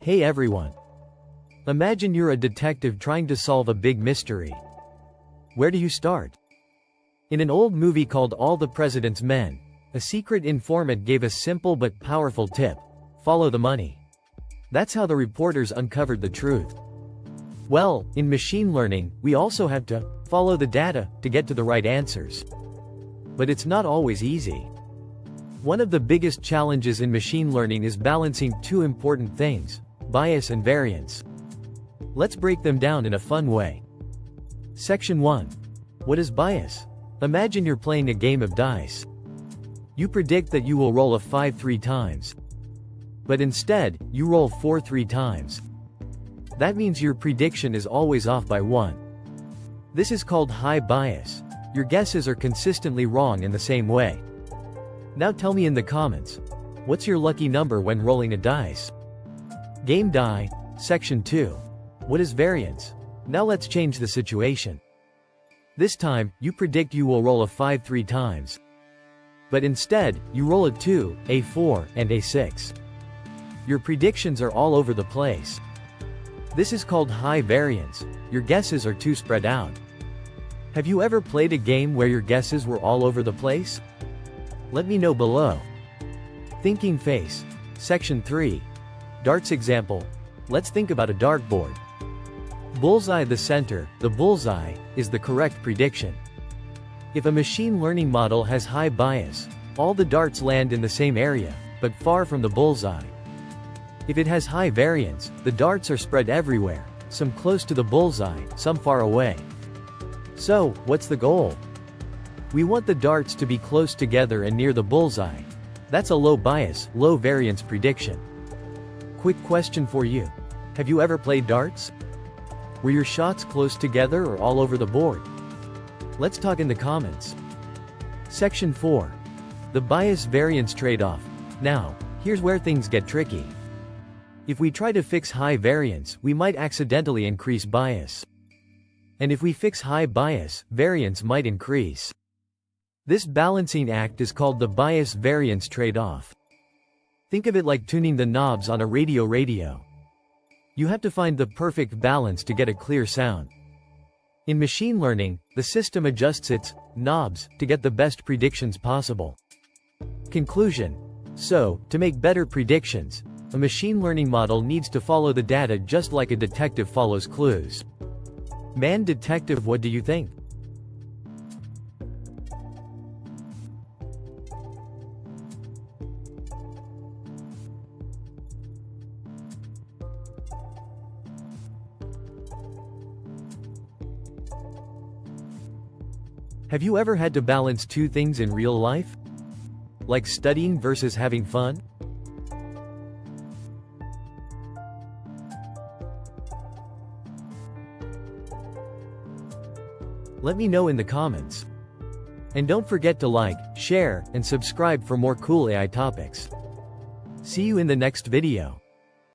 Hey everyone. Imagine you're a detective trying to solve a big mystery. Where do you start? In an old movie called All the President's Men, a secret informant gave a simple but powerful tip: follow the money. That's how the reporters uncovered the truth. Well, in machine learning, we also have to follow the data to get to the right answers. But it's not always easy. One of the biggest challenges in machine learning is balancing two important things: bias and variance. Let's break them down in a fun way. Section 1. What is bias? Imagine you're playing a game of dice. You predict that you will roll a 5 3 times. But instead, you roll 4 3 times. That means your prediction is always off by 1. This is called high bias. Your guesses are consistently wrong in the same way. Now tell me in the comments, what's your lucky number when rolling a dice? Game die. Section 2. What is variance? Now let's change the situation. This time, you predict you will roll a 5 3 times. But instead, you roll a 2, a 4, and a 6. Your predictions are all over the place. This is called high variance. Your guesses are too spread out. Have you ever played a game where your guesses were all over the place? Let me know below. Thinking face. Section 3. Darts example. Let's think about a dartboard. Bullseye the center, the bullseye, is the correct prediction. If a machine learning model has high bias, all the darts land in the same area, but far from the bullseye. If it has high variance, the darts are spread everywhere, some close to the bullseye, some far away. So, what's the goal? We want the darts to be close together and near the bullseye. That's a low bias, low variance prediction. Quick question for you. Have you ever played darts? Were your shots close together or all over the board? Let's talk in the comments. Section 4. The bias-variance trade-off. Now, here's where things get tricky. If we try to fix high variance, we might accidentally increase bias. And if we fix high bias, variance might increase. This balancing act is called the bias-variance trade-off. Think of it like tuning the knobs on a radio. You have to find the perfect balance to get a clear sound. In machine learning, the system adjusts its knobs to get the best predictions possible. Conclusion. So, to make better predictions, a machine learning model needs to follow the data just like a detective follows clues. Man detective, what do you think? Have you ever had to balance two things in real life? Like studying versus having fun? Let me know in the comments. And don't forget to like, share, and subscribe for more cool AI topics. See you in the next video.